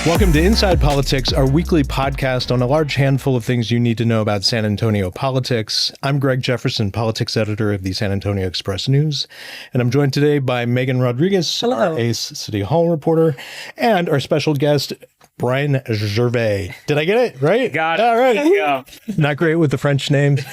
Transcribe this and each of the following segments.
Welcome to Inside Politics, our weekly podcast on a large handful of things you need to know about San Antonio politics. I'm Greg Jefferson, politics editor of the San Antonio Express News, and I'm joined today by Megan Rodriguez, Hello. our Ace City Hall reporter, and our special guest, Bryan Gervais. Did I get it right? Got it. All right. Yeah. Not great with the French names.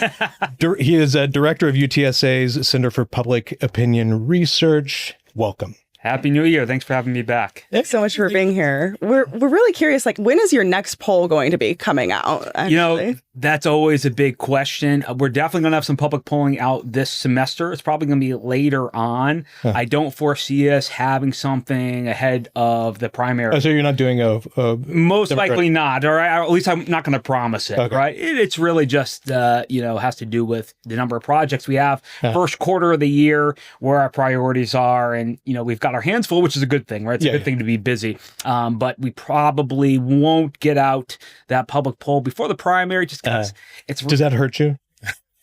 He is a director of UTSA's Center for Public Opinion Research. Welcome. Happy New Year. Thanks for having me back. Thanks so much for being here. We're really curious, when is your next poll going to be coming out, actually? That's always a big question. We're definitely going to have some public polling out this semester. It's probably going to be later on. I don't foresee us having something ahead of the primary. Oh, so you're not doing a Most Democrat- likely not, or at least I'm not going to promise it, Okay. right? It's really just, has to do with the number of projects we have. First quarter of the year, where our priorities are, and, we've got our hands full, which is a good thing, right? It's a good thing to be busy. But we probably won't get out that public poll before the primary, just because it's... Does that hurt you?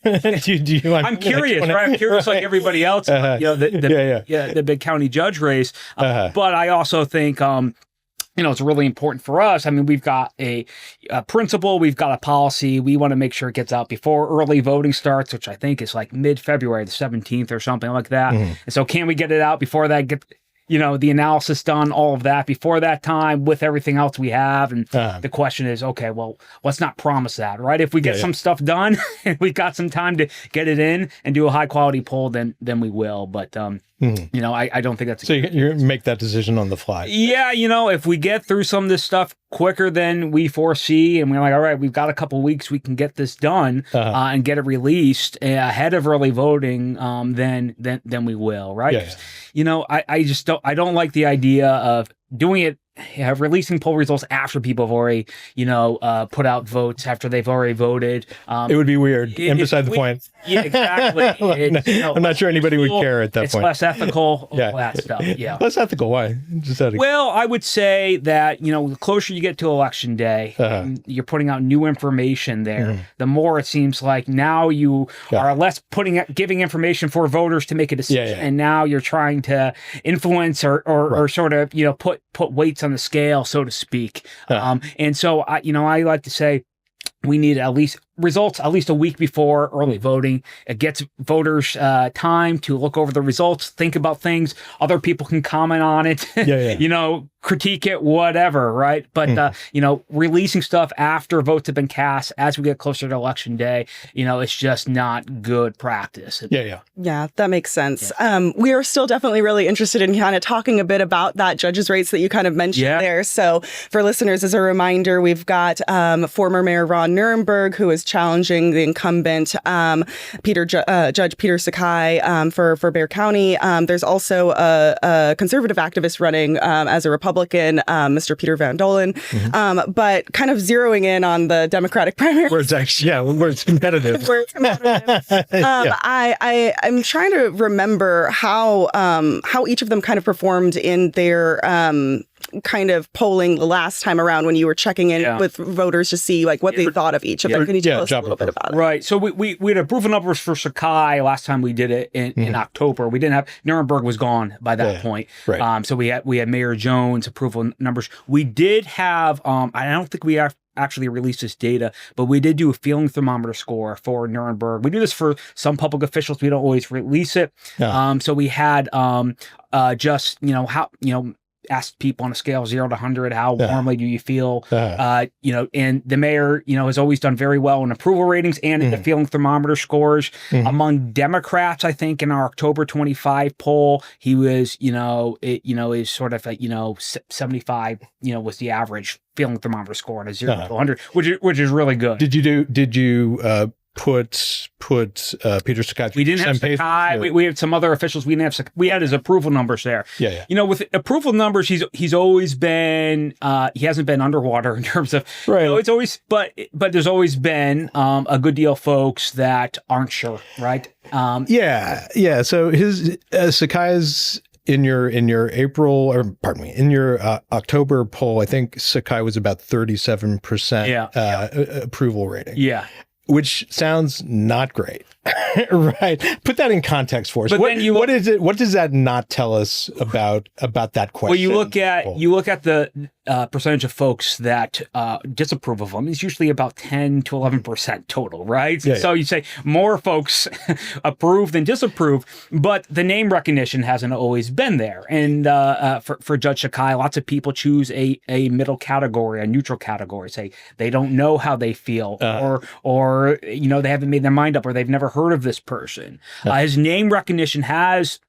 I'm curious, right? I'm curious like everybody else, the big county judge race. But I also think... it's really important for us. I mean, we've got a principle, we've got a policy. We want to make sure it gets out before early voting starts, which I think is like mid-February, the 17th or something like that. And so can we get it out before that, get the analysis done, all of that before that time with everything else we have? And the question is, okay, well, let's not promise that, right? If we get some stuff done and we got some time to get it in and do a high quality poll, then we will. But, I don't think that's... So you make that decision on the fly. Yeah, if we get through some of this stuff quicker than we foresee, and we're like, all right, we've got a couple weeks, we can get this done and get it released ahead of early voting, then we will, right? Yeah. I don't like the idea of doing it, releasing poll results after people have already, put out votes, after they've already voted. It would be weird. Beside the point. Yeah, exactly. I'm not sure anybody would care at that it's point. Less ethical, all that stuff. Yeah. Less ethical. Why? Well, I would say that, the closer you get to election day, and you're putting out new information there, the more it seems like now you are less giving information for voters to make a decision. And now you're trying to influence or sort of, put weights on the scale, so to speak. And so I like to say we need results at least a week before early voting. It gets voters time to look over the results, think about things. Other people can comment on it, critique it, whatever, right? But, releasing stuff after votes have been cast as we get closer to election day, it's just not good practice. Yeah, that makes sense. We are still definitely really interested in kind of talking a bit about that judges race that you kind of mentioned there. So for listeners, as a reminder, we've got former Mayor Ron Nirenberg, who is challenging the incumbent Judge Peter Sakai for Bexar County. There's also a conservative activist running as a Republican, Mr. Peter Van Dolen. But kind of zeroing in on the Democratic primary. Where it's actually, where it's competitive. I'm trying to remember how each of them kind of performed in their kind of polling the last time around when you were checking in with voters to see what they thought of each of them. Can you tell us a little bit about it? Right. So we had approval numbers for Sakai last time we did it in October. We didn't have Nirenberg was gone by that point. Right. So we had Mayor Jones approval numbers. We did have I don't think we actually released this data, but we did do a feeling thermometer score for Nirenberg. We do this for some public officials. We don't always release it. So we had asked people on a scale of 0 to 100, how warmly do you feel? And the mayor, has always done very well in approval ratings and in the feeling thermometer scores. Among Democrats, I think in our October 25 poll, he was, is sort of 75, was the average feeling thermometer score at a 0 to 100, which is really good. Did you put Peter Sakai? We didn't have Sakai. We had some other officials. We didn't have Sakai. We had his approval numbers there. With approval numbers, he's always been he hasn't been underwater in terms of it's always but there's always been a good deal of folks that aren't sure, right? So his Sakai's in your October poll, I think Sakai was about 37% approval rating. Yeah. Which sounds not great. Right. Put that in context for us. But then what is it? What does that not tell us about that question? Well, you look at the percentage of folks that disapprove of them. It's usually about 10 to 11% total, right? Yeah, so you say more folks approve than disapprove, but the name recognition hasn't always been there. And for Judge Sakai, lots of people choose a middle category, a neutral category. Say they don't know how they feel, or they haven't made their mind up, or they've never heard of this person. His name recognition has,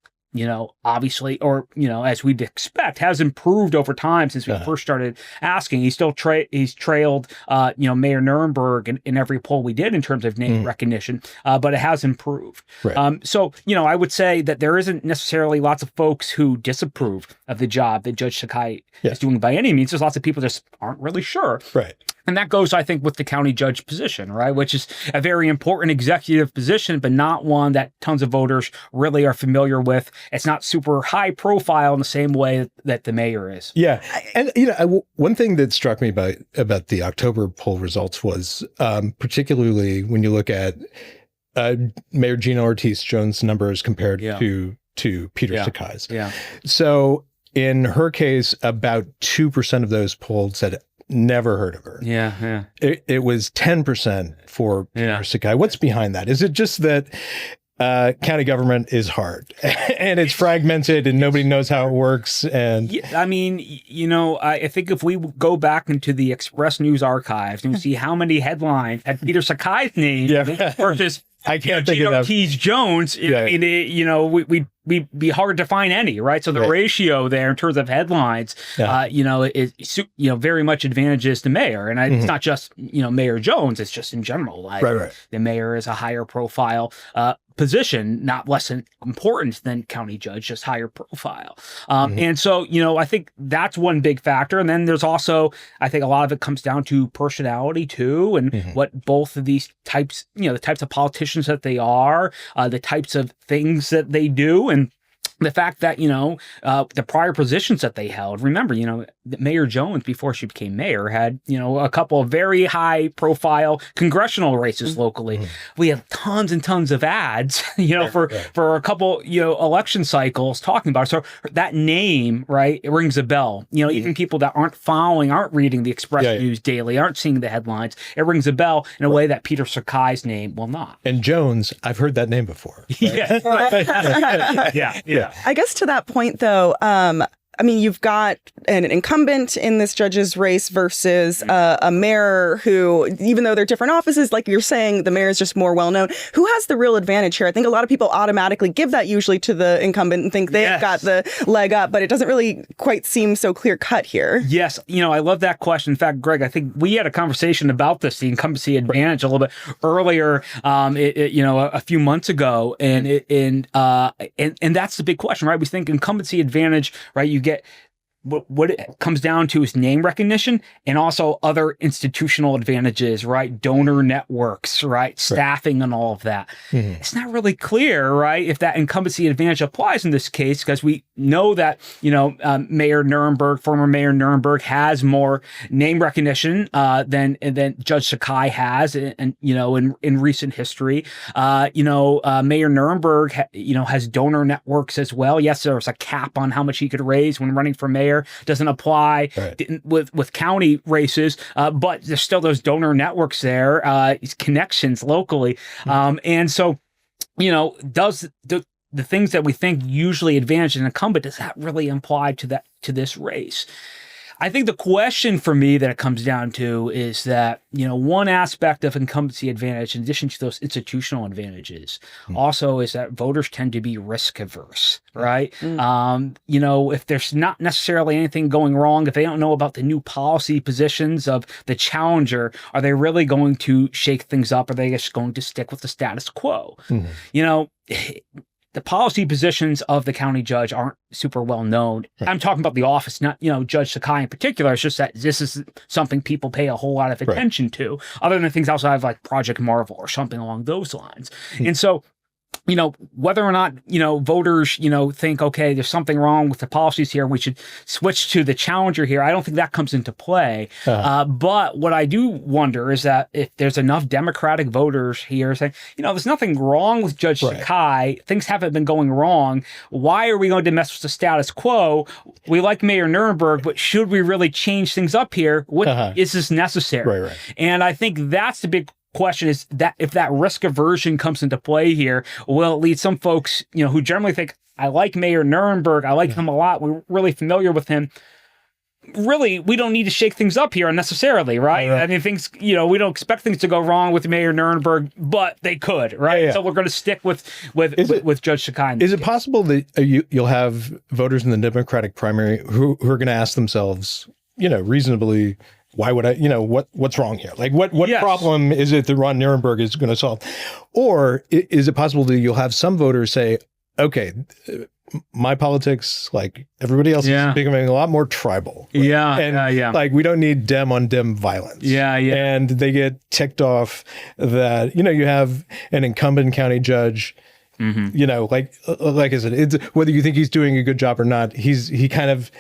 obviously, or, as we'd expect, has improved over time since we first started asking. He's still he's trailed, Mayor Nirenberg in every poll we did in terms of name recognition, but it has improved. Right. So, I would say that there isn't necessarily lots of folks who disapprove of the job that Judge Sakai is doing by any means. There's lots of people just aren't really sure. Right. And that goes, I think, with the county judge position, right? Which is a very important executive position, but not one that tons of voters really are familiar with. It's not super high profile in the same way that the mayor is. Yeah. And, one thing that struck me about the October poll results was particularly when you look at Mayor Gina Ortiz-Jones' numbers compared to Peter Sakai's. Yeah. So in her case, about 2% of those polled said never heard of her. Yeah. It was 10% for Peter Sakai. What's behind that? Is it just that county government is hard and it's fragmented and nobody knows how it works? And I mean, I think if we go back into the Express News archives and see how many headlines had Peter Sakai's name versus I can't think of that. Ortiz-Jones, we'd be hard to find any, right? So the ratio there in terms of headlines, is very much advantages the mayor. And it's not just, Mayor Jones, it's just in general. Like the mayor is a higher profile position, not less important than county judge, just higher profile. And so, I think that's one big factor. And then there's also, I think a lot of it comes down to personality too, and what both of these types, the types of politicians that they are, the types of things that they do, and the fact that, the prior positions that they held. Remember, Mayor Jones, before she became mayor, had, a couple of very high profile congressional races locally. We have tons and tons of ads, for a couple, election cycles talking about it. So that name, right, it rings a bell. Even people that aren't reading the Express News daily, aren't seeing the headlines, it rings a bell in a way that Peter Sakai's name will not. And Jones, I've heard that name before. Right? Yeah. I guess to that point, though, you've got an incumbent in this judge's race versus a mayor who, even though they're different offices, like you're saying, the mayor is just more well-known. Who has the real advantage here? I think a lot of people automatically give that usually to the incumbent and think they've got the leg up, but it doesn't really quite seem so clear-cut here. Yes. I love that question. In fact, Greg, I think we had a conversation about this, the incumbency advantage, a little bit earlier, a few months ago. And that's the big question, right? We think incumbency advantage, right? You get what it comes down to is name recognition and also other institutional advantages, right? Donor networks, right? Staffing and all of that. It's not really clear, right, if that incumbency advantage applies in this case, because we know that, Mayor Nirenberg, former Mayor Nirenberg, has more name recognition than Judge Sakai has, and in recent history. Mayor Nirenberg, has donor networks as well. Yes, there's a cap on how much he could raise when running for mayor. Doesn't apply with county races, but there's still those donor networks there, connections locally. And so, does the things that we think usually advantage an incumbent, does that really apply to this race? I think the question for me that it comes down to is that, one aspect of incumbency advantage, in addition to those institutional advantages, also is that voters tend to be risk averse, right? If there's not necessarily anything going wrong, if they don't know about the new policy positions of the challenger, are they really going to shake things up? Or are they just going to stick with the status quo? The policy positions of the county judge aren't super well known. I'm talking about the office, not, Judge Sakai in particular. It's just that this is something people pay a whole lot of attention to, other than things outside of like Project Marvel or something along those lines. And so, whether or not, voters, think, okay, there's something wrong with the policies here, we should switch to the challenger here. I don't think that comes into play. But what I do wonder is that if there's enough Democratic voters here saying, there's nothing wrong with Judge Sakai, things haven't been going wrong, why are we going to mess with the status quo? We like Mayor Nirenberg, but should we really change things up here? What is this necessary? Right. And I think that's the big question, is that if that risk aversion comes into play here, will it lead some folks, who generally think, I like Mayor Nirenberg, I like him a lot, we're really familiar with him. Really, we don't need to shake things up here unnecessarily, right? I mean, things, we don't expect things to go wrong with Mayor Nirenberg, but they could, right? So we're going to stick with Judge Sakai. Is it possible that you'll have voters in the Democratic primary who are going to ask themselves, reasonably, why would I, what's wrong here? Like what problem is it that Ron Nirenberg is going to solve? Or is it possible that you'll have some voters say, okay, my politics, like everybody else, is becoming a lot more tribal. Right? Like we don't need dem on dem violence. And they get ticked off that, you have an incumbent county judge, like I said, it's, whether you think he's doing a good job or not, he kind of,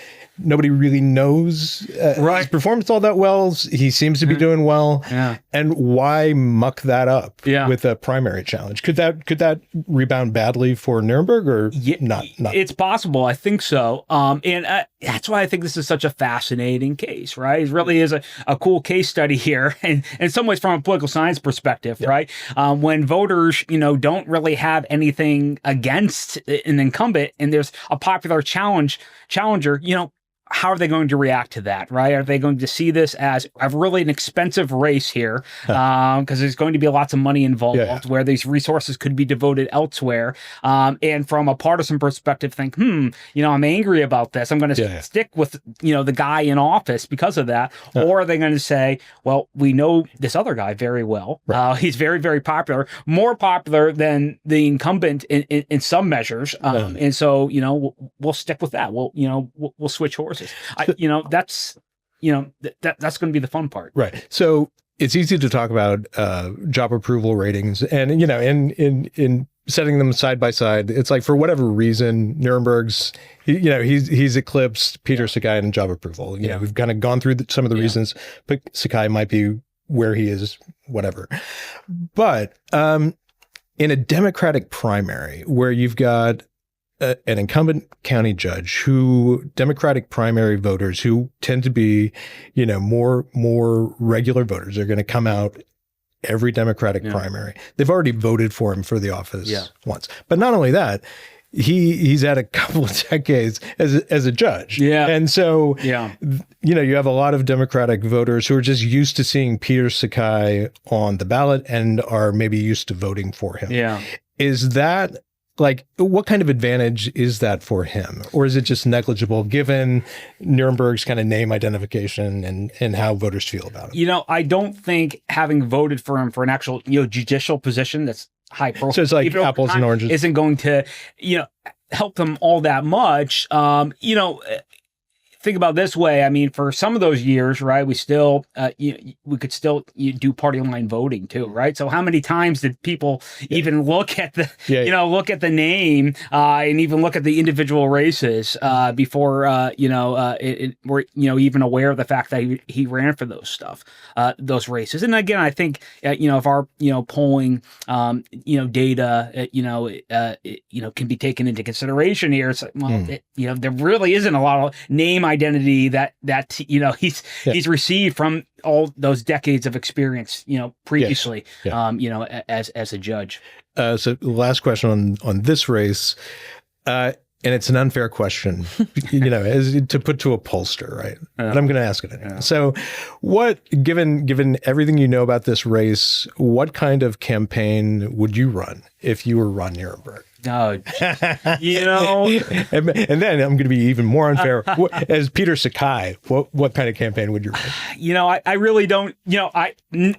nobody really knows his performance all that well. He seems to be doing well. And why muck that up with a primary challenge? Could that rebound badly for Nirenberg or not? It's possible. I think so. And that's why I think this is such a fascinating case, right? It really is a cool case study here. And in some ways from a political science perspective, right? When voters, don't really have anything against an incumbent and there's a popular challenger, how are they going to react to that, right? Are they going to see this as really an expensive race here? Because there's going to be lots of money involved where these resources could be devoted elsewhere. And from a partisan perspective, think, I'm angry about this. I'm going to stick with, the guy in office because of that. Or are they going to say, well, we know this other guy very well. He's very, very popular, more popular than the incumbent in some measures. And so, we'll stick with that. We'll switch horses. That's going to be the fun part. Right. So it's easy to talk about job approval ratings and, in setting them side by side, it's like for whatever reason, Nirenberg's, he's eclipsed Peter Sakai in job approval. We've kind of gone through some of the reasons, but Sakai might be where he is, whatever. But in a Democratic primary where you've got an incumbent county judge Democratic primary voters who tend to be, more regular voters are going to come out every Democratic primary. They've already voted for him for the office once. But not only that, he's had a couple of decades as a judge. And so, you have a lot of Democratic voters who are just used to seeing Peter Sakai on the ballot and are maybe used to voting for him. Is that, like, what kind of advantage is that for him? Or is it just negligible given Nirenberg's kind of name identification and how voters feel about him? I don't think having voted for him for an actual, judicial position that's high profile. So it's like apples and oranges. Isn't going to, help them all that much. Think about it this way. I mean, for some of those years, right, we still, we could still do party line voting too, right? So how many times did people even look at the, look at the name and even look at the individual races before, even aware of the fact that he ran for those races. And again, I think, if our, polling, data, can be taken into consideration here. It's like, well, there really isn't a lot of name identity that he's received from all those decades of experience previously as a judge. So the last question on this race, and it's an unfair question, as to put to a pollster, right? But I'm going to ask it anyway. So given everything you know about this race, what kind of campaign would you run if you were Ron Nirenberg? No, and then I'm going to be even more unfair. As Peter Sakai, what kind of campaign would you run? I really don't.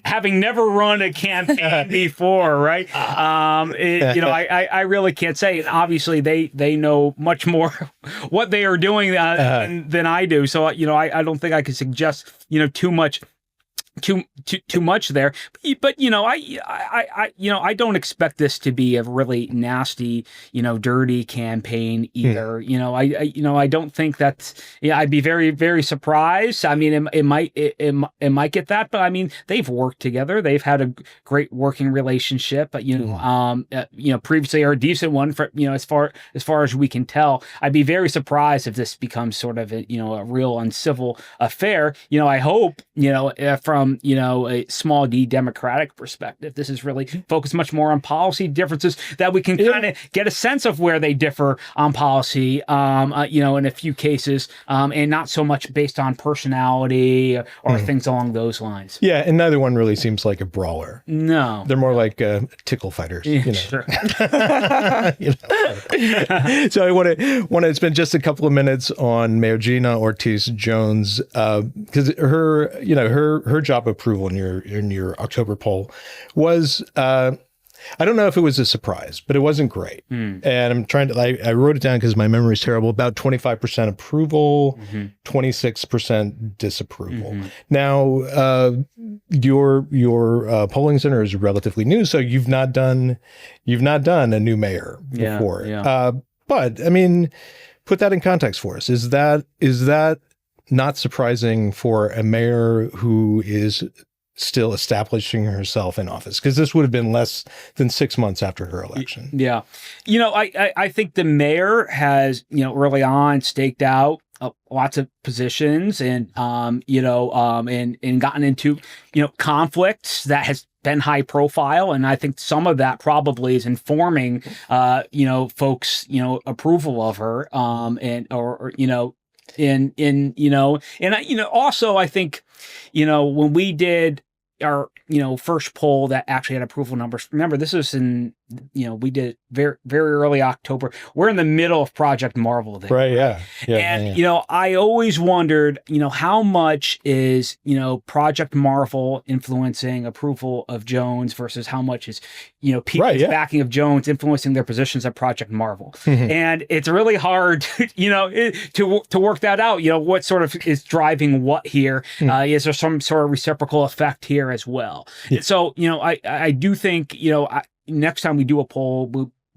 Having never run a campaign before, right? I really can't say. And obviously, they know much more what they are doing than I do. So I don't think I could suggest too much too much there, but I don't expect this to be a really nasty, dirty campaign either. I don't think that's. I'd be very, very surprised. I mean, it might get that, but I mean, they've worked together. They've had a great working relationship, but previously or a decent one for as far as we can tell. I'd be very surprised if this becomes sort of a real uncivil affair. I hope from a small d Democratic perspective, this is really focused much more on policy differences that we can kind of get a sense of where they differ on policy, in a few cases, and not so much based on personality or things along those lines. Yeah, and neither one really seems like a brawler. No, they're more like tickle fighters. Sure. So I want to spend just a couple of minutes on Mayor Gina Ortiz-Jones, because her job approval in your October poll was I don't know if it was a surprise, but it wasn't great. And I'm trying to I wrote it down because my memory is terrible. About 25% approval, 26% disapproval. Now your polling center is relatively new, so you've not done a new mayor before. But I mean, put that in context for us. Is that not surprising for a mayor who is still establishing herself in office? Because this would have been less than 6 months after her election. Yeah. I think the mayor has, early on staked out lots of positions and, and gotten into, conflicts that has been high profile. And I think some of that probably is informing, folks, approval of her, also I think, when we did our, first poll that actually had approval numbers, remember this was in, we did very, very early October. We're in the middle of Project Marvel there. Right. Yeah. I always wondered, how much is, Project Marvel influencing approval of Jones versus how much is, people's backing of Jones influencing their positions at Project Marvel. And it's really hard, to work that out, what sort of is driving what here. Is there some sort of reciprocal effect here as well? So, I do think, next time we do a poll,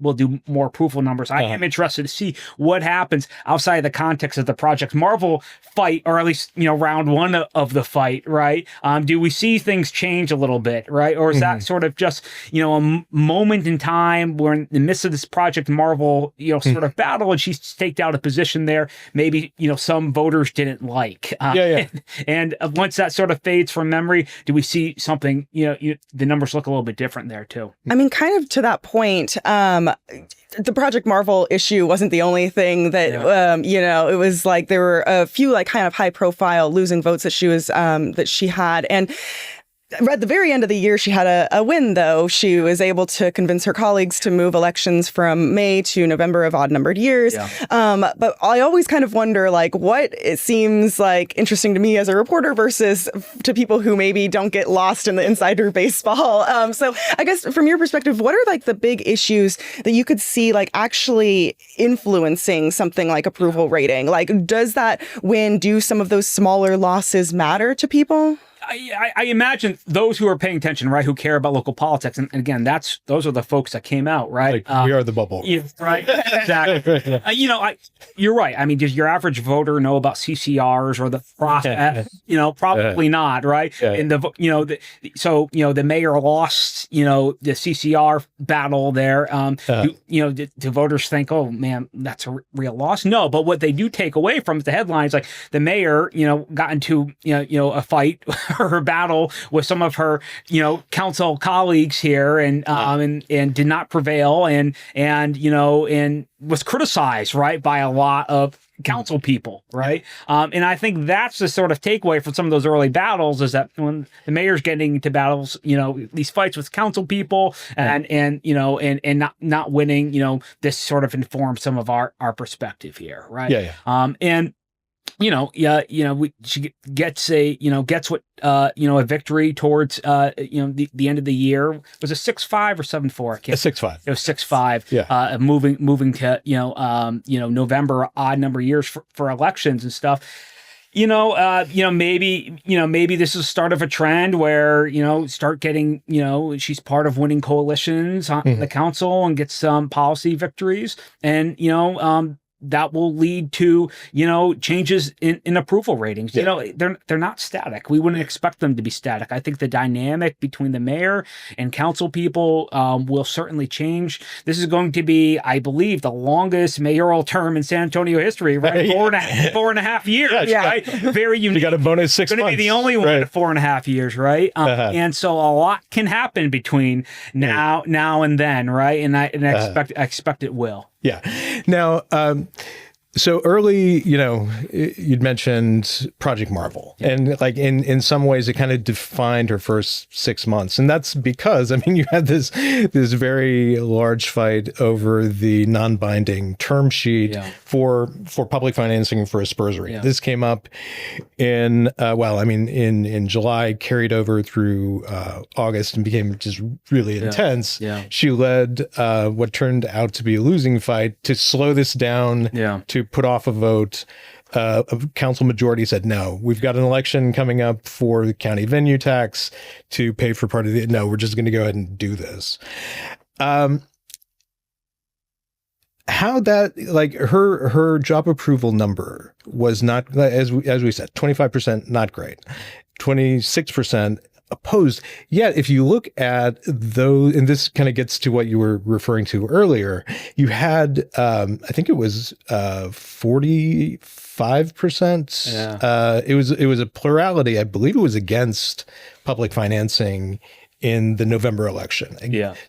we'll do more approval numbers. I am interested to see what happens outside of the context of the Project Marvel fight, or at least, round one of the fight, right? Do we see things change a little bit, right? Or is that sort of just, a moment in time where in the midst of this Project Marvel, sort of battle, and she's staked out a position there, maybe, some voters didn't like. And once that sort of fades from memory, do we see something, the numbers look a little bit different there too? I mean, kind of to that point, the Project Marvel issue wasn't the only thing that, it was like there were a few like kind of high profile losing votes that she had. And at the very end of the year, she had a win, though. She was able to convince her colleagues to move elections from May to November of odd-numbered years. But I always kind of wonder, like, what it seems like interesting to me as a reporter versus to people who maybe don't get lost in the insider baseball. So I guess from your perspective, what are like the big issues that you could see like actually influencing something like approval rating? Like, does that win, do some of those smaller losses matter to people? I imagine those who are paying attention, right, who care about local politics, and again, those are the folks that came out, right? Like, we are the bubble, right? Exactly. You're right. I mean, does your average voter know about CCRs or the process? Probably not, right? And the mayor lost, the CCR battle there. Do voters think, oh man, that's a real loss? No, but what they do take away from the headlines, like the mayor, got into a fight. Her battle with some of her, council colleagues here, and did not prevail, and was criticized, right, by a lot of council people, right? And I think that's the sort of takeaway from some of those early battles, is that when the mayor's getting into battles, these fights with council people, and not winning, this sort of informs some of our perspective here, right? She gets what a victory towards the end of the year. Was it 6-5 or 7-4? 6-5. It was 6-5. Moving to November, odd number years for elections and stuff. Maybe this is the start of a trend where, start getting, she's part of winning coalitions on the council and gets some policy victories. And, that will lead to, changes in approval ratings. Yeah. They're not static. We wouldn't expect them to be static. I think the dynamic between the mayor and council people will certainly change. This is going to be, I believe, the longest mayoral term in San Antonio history, right? 4.5 years, right? Very unique. You got a bonus 6 months. Going to be the only one at 4.5 years, right? And so a lot can happen between now and then, right? And I expect it will. Yeah. Now, so early, you'd mentioned Project Marvel, and like in some ways, it kind of defined her first 6 months, and that's because you had this very large fight over the non-binding term sheet for public financing for a Spurs arena. This came up in July, carried over through August, and became just really intense. She led what turned out to be a losing fight to slow this down. To put off a vote. A council majority said, no, we've got an election coming up for the county venue tax to pay for part of the, no, we're just going to go ahead and do this. How that, like her job approval number was not, as we said, 25%, not great, 26% opposed. Yet, if you look at those, and this kind of gets to what you were referring to earlier, you had, I think it was 45%. It was a plurality. I believe it was against public financing in the November election.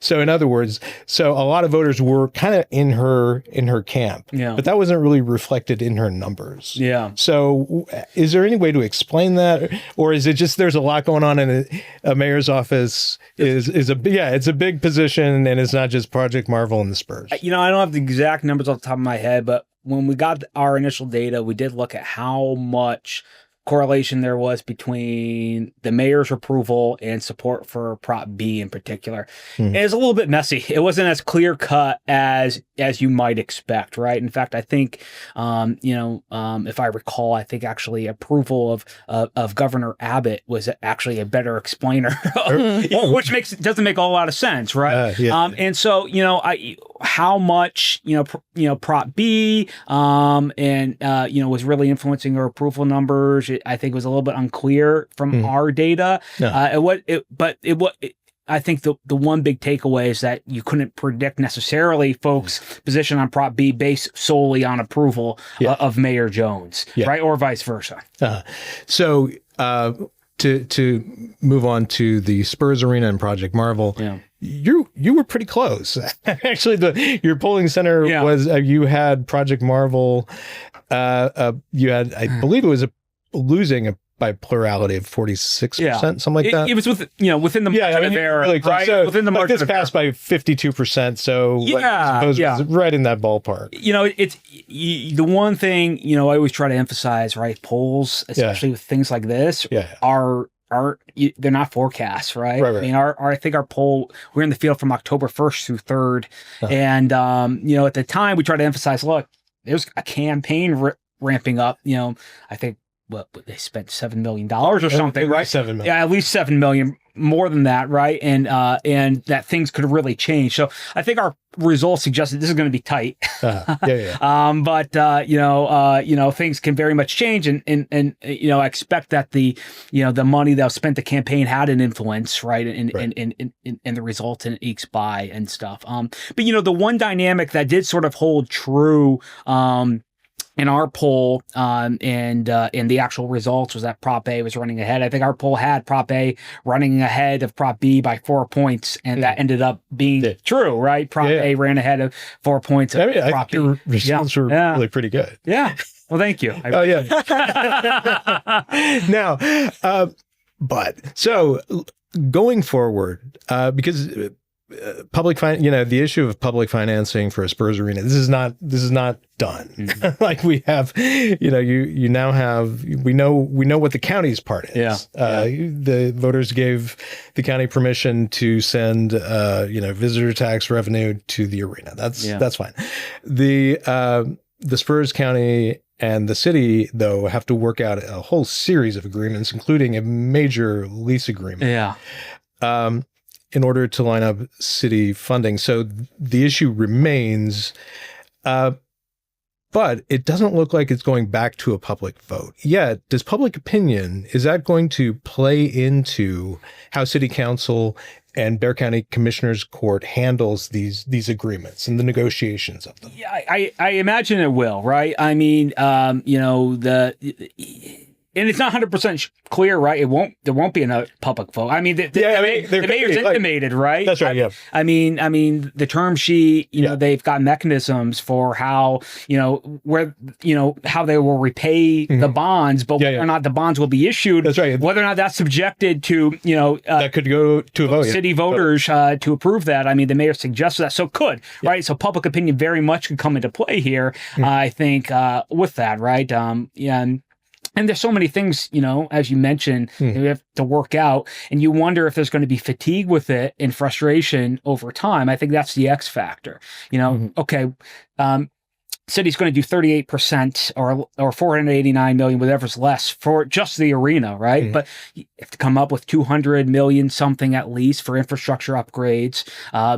So in other words, a lot of voters were kind of in her camp, but that wasn't really reflected in her numbers. So is there any way to explain that? Or is it just, there's a lot going on in a mayor's office it's a big position, and it's not just Project Marvel and the Spurs. I don't have the exact numbers off the top of my head, but when we got our initial data, we did look at how much correlation there was between the mayor's approval and support for Prop B in particular. It was a little bit messy. It wasn't as clear cut as you might expect, right? In fact, I think, if I recall, I think actually approval of Governor Abbott was actually a better explainer, which doesn't make a lot of sense, right? And so, how much, Prop B, was really influencing her approval numbers. I think was a little bit unclear from our data. I think the one big takeaway is that you couldn't predict necessarily folks' position on Prop B based solely on approval of Mayor Jones, right, or vice versa. So to move on to the Spurs arena and Project Marvel. You were pretty close. Actually, your polling center was you had Project Marvel. You had, I believe it was losing by plurality of 46%, something like that. It was within the margin of error, really close. right? So, within the margin this passed by 52%. So I suppose it was right in that ballpark. It's the one thing I always try to emphasize, right? Polls, especially with things like this, are they're not forecasts, right? I mean, I think our poll, we're in the field from October 1st through 3rd. And, at the time we tried to emphasize, look, there's a campaign ramping up, I think they spent $7 million or something, right? $7 million. Yeah, at least $7 million, more than that, right? And that things could really change. So I think our results suggested this is going to be tight. But things can very much change, and I expect that the money that was spent the campaign had an influence, right, in the results and ekes by and stuff. But the one dynamic that did sort of hold true in our poll, and the actual results was that Prop A was running ahead. I think our poll had Prop A running ahead of Prop B by 4 points, and that ended up being true, right? Prop A ran ahead of 4 points of Prop B. Your results were really pretty good. Yeah. Well, thank you. Now, so going forward, because the issue of public financing for a Spurs arena, this is not done. Like we have, you now have, we know what the county's part is. The voters gave the county permission to send, visitor tax revenue to the arena. That's fine. The Spurs County And the city, though, have to work out a whole series of agreements, including a major lease agreement. Yeah. In order to line up city funding. So the issue remains, but it doesn't look like it's going back to a public vote. Yet, does public opinion, is that going to play into how City Council and Bexar County Commissioners Court handles these agreements and the negotiations of them? Yeah, I imagine it will, right? I mean, and it's not 100% clear, right? There won't be a public vote. I mean, the mayor's intimated, right? That's right. Yeah. I mean, the term sheet, they've got mechanisms for how, how they will repay the bonds, but whether or not the bonds will be issued, that's right. Whether or not that's subjected to, that could go to a vote, city voters to approve that. I mean, the mayor suggested that, so could, right? So public opinion very much could come into play here. I think with that, right? And there's so many things, as you mentioned, we have to work out, and you wonder if there's going to be fatigue with it and frustration over time. I think that's the X factor. Okay, city's going to do 38% or 489 million, whatever's less for just the arena, right? But you have to come up with 200 million something at least for infrastructure upgrades.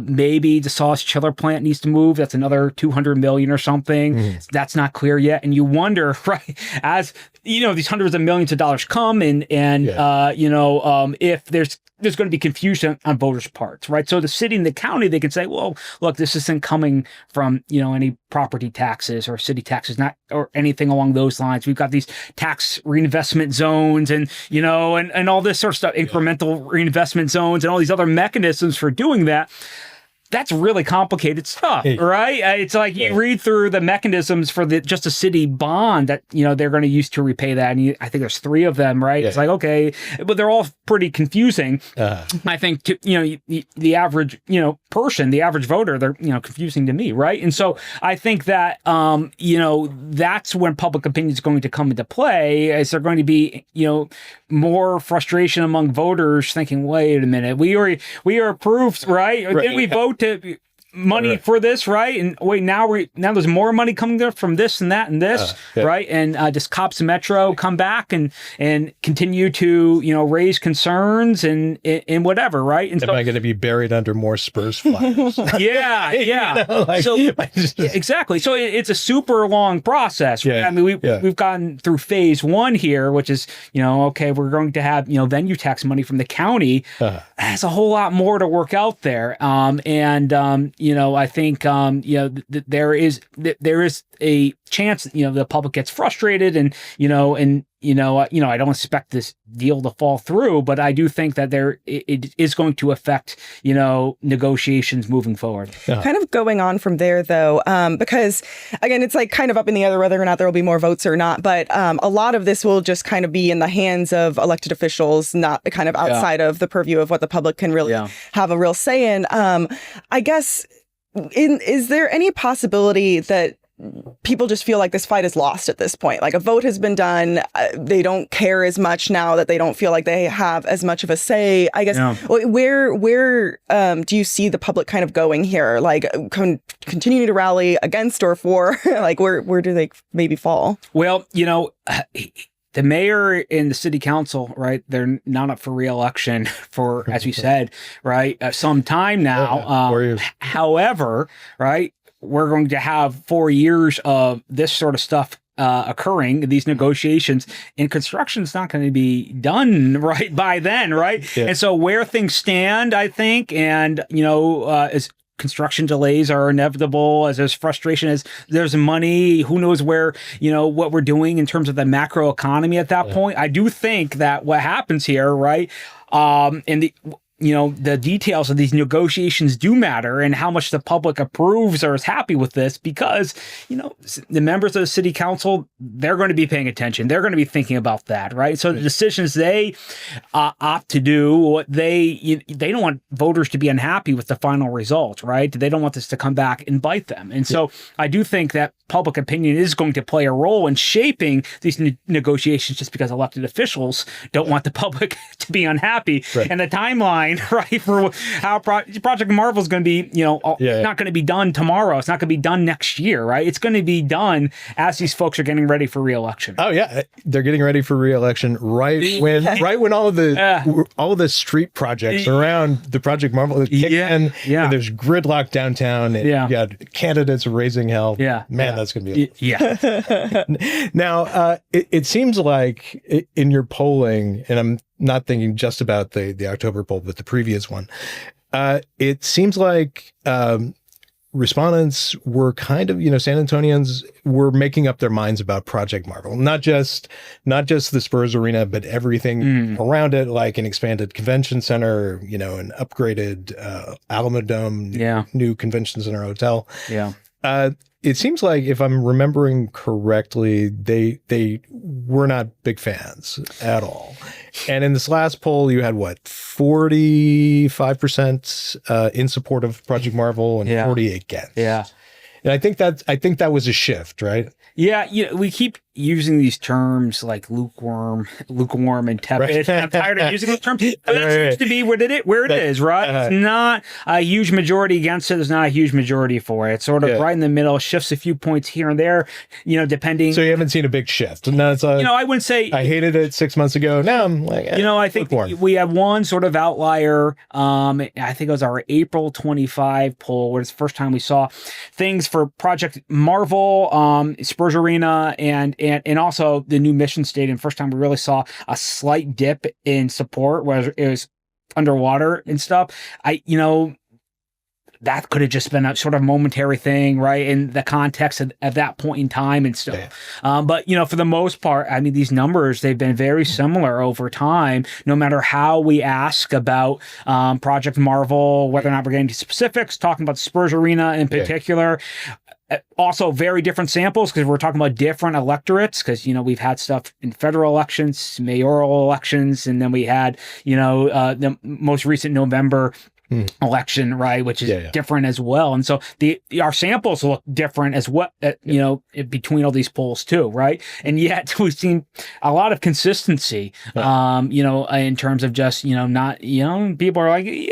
Maybe the sauce chiller plant needs to move. That's another 200 million or something. That's not clear yet. And you wonder, right, as these hundreds of millions of dollars come and if there's going to be confusion on voters' parts, right? So the city and the county, they can say, well, look, this isn't coming from, any property taxes or city taxes, not or anything along those lines. We've got these tax reinvestment zones and, and all this sort of stuff, incremental reinvestment zones and all these other mechanisms for doing that. That's really complicated stuff, right? It's like you read through the mechanisms for just a city bond that, they're going to use to repay that. And I think there's 3 of them, right? It's like, okay, but they're all pretty confusing. I think, the average, person, the average voter, they're, confusing to me, right? And so I think that, that's when public opinion is going to come into play. Is there going to be, more frustration among voters thinking, wait a minute, we are approved, right? Didn't we vote to money for this, right? And wait, now there's more money coming there from this and that and this, right? And does Cops and Metro come back and continue to raise concerns and whatever, right? And am I going to be buried under more Spurs flyers? Yeah. So exactly. So it's a super long process. Right? I mean, we've gotten through phase 1 here, which is okay, we're going to have venue tax money from the county. There's a whole lot more to work out there, I think there is a chance the public gets frustrated and I don't expect this deal to fall through, but I do think that it is going to affect negotiations moving forward. Kind of going on from there though, because again, it's like kind of up in the air whether or not there will be more votes or not, but a lot of this will just kind of be in the hands of elected officials, not kind of outside of the purview of what the public can really have a real say in. I guess, is there any possibility that people just feel like this fight is lost at this point? Like a vote has been done. They don't care as much now that they don't feel like they have as much of a say. I guess, where do you see the public kind of going here? Like continuing to rally against or for? Like where do they maybe fall? Well, the mayor and the city council, right, they're not up for re-election for, as you said, right, some time now. 4 years. However, right, we're going to have 4 years of this sort of stuff occurring, these negotiations, and construction's not going to be done right by then, right? And so where things stand, I think, and, as construction delays are inevitable, as there's frustration, as there's money, who knows where, what we're doing in terms of the macro economy at that point. I do think that what happens here, right, and the details of these negotiations do matter and how much the public approves or is happy with this, because, the members of the city council, they're going to be paying attention. They're going to be thinking about that, right? So the decisions they opt to do, they don't want voters to be unhappy with the final result, right? They don't want this to come back and bite them. And so I do think that public opinion is going to play a role in shaping these negotiations, just because elected officials don't want the public to be unhappy. And the timeline timeline, right, for how Project Marvel is going to be, not going to be done tomorrow. It's not going to be done next year, right? It's going to be done as these folks are getting ready for re-election. Oh yeah, they're getting ready for re-election right when all of the street projects around the Project Marvel kick in, and there's gridlock downtown. And you got candidates raising hell. Man, that's going to be Now, it seems like in your polling, and I'm not thinking just about the October poll, but the previous one, it seems like respondents were kind of, San Antonians were making up their minds about Project Marvel, not just the Spurs arena, but everything around it, like an expanded convention center, an upgraded Alamo Dome, new convention center hotel. It seems like, if I'm remembering correctly, they were not big fans at all. And in this last poll, you had 45% in support of Project Marvel and 48 against. And I think that was a shift, right? Yeah, we keep using these terms like lukewarm, and tepid. Right. I'm tired of using those terms. That seems to be where it is, right? It's not a huge majority against it. There's not a huge majority for it. It's sort of right in the middle. Shifts a few points here and there, depending. So you haven't seen a big shift. No, it's I wouldn't say I hated it 6 months ago. Now I'm like, I think we have one sort of outlier. I think it was our April 25 poll, where it's the first time we saw things for Project Marvel, Spurs Arena, and also the new Mission Stadium. First time we really saw a slight dip in support, where it was underwater and stuff. That could have just been a sort of momentary thing, right, in the context of that point in time and stuff. But, for the most part, I mean, these numbers, they've been very similar over time, no matter how we ask about Project Marvel, whether or not we're getting to specifics, talking about the Spurs Arena in particular. Also, very different samples, because we're talking about different electorates, because, we've had stuff in federal elections, mayoral elections, and then we had, the most recent November election, right, which is different as well. And so our samples look different as well, between all these polls too, right? And yet we've seen a lot of consistency, in terms of just, not, people are like, in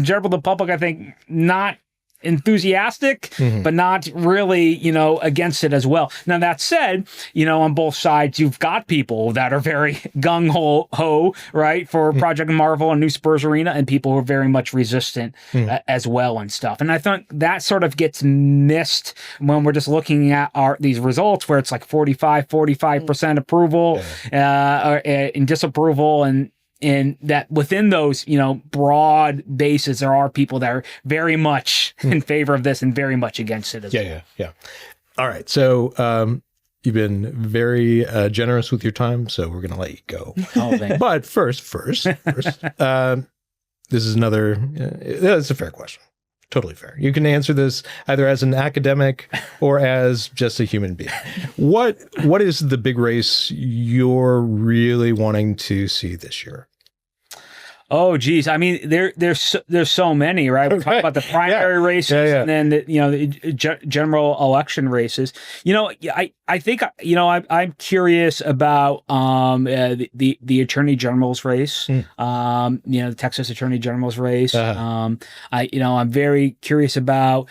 general, the public, I think, not enthusiastic, but not really, against it as well. Now, that said, on both sides, you've got people that are very gung-ho, right, for Project Marvel and New Spurs Arena, and people who are very much resistant as well and stuff. And I think that sort of gets missed when we're just looking at these results, where it's like 45% approval and disapproval, and that within those, broad bases, there are people that are very much in favor of this and very much against it as well. Yeah. All right. So you've been very generous with your time, so we're going to let you go. But first, this is another, it's a fair question. Totally fair. You can answer this either as an academic or as just a human being. What is the big race you're really wanting to see this year? Oh, geez. I mean, there's so many, right? We talk about the primary races and then the general election races. I think I'm curious about the Attorney General's race. The Texas Attorney General's race. I'm very curious about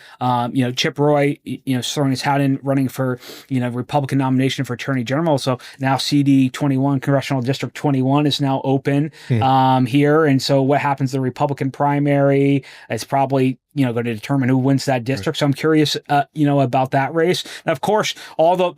Chip Roy throwing his hat in, running for Republican nomination for Attorney General. So now CD 21, Congressional District 21, is now open here. And so what happens to the Republican primary is probably going to determine who wins that district. So I'm curious, about that race. And of course, all the,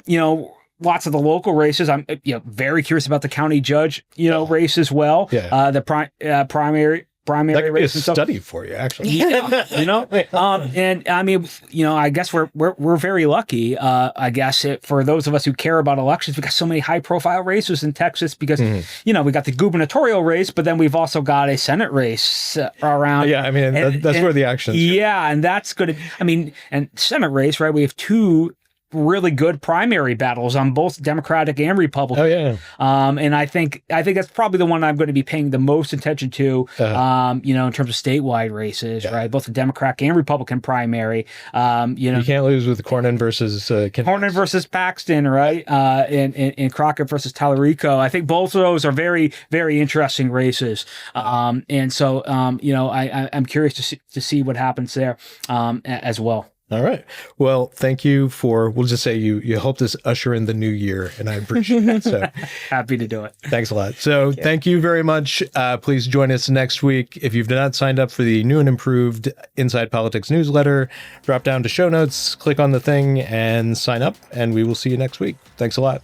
lots of the local races. I'm very curious about the county judge, race as well. The primary that race and stuff. Study for you, actually. And I mean, I guess we're very lucky. I guess for those of us who care about elections, we got so many high profile races in Texas because we got the gubernatorial race, but then we've also got a Senate race around. Yeah, I mean, that's where the action is. Yeah, and that's going to. I mean, and Senate race, right? We have two really good primary battles on both Democratic and Republican. Oh yeah. And I think that's probably the one I'm going to be paying the most attention to, in terms of statewide races, right? Both the Democratic and Republican primary. You can't lose with Cornyn versus Cornyn versus Paxton, right? And Crockett versus Tallarico. I think both of those are very, very interesting races. And so, I'm curious to see what happens there as well. All right. Well, thank you we'll just say you helped us usher in the new year, and I appreciate it. So happy to do it. Thanks a lot. So thank you very much. Please join us next week. If you've not signed up for the new and improved Inside Politics newsletter, drop down to show notes, click on the thing and sign up, and we will see you next week. Thanks a lot.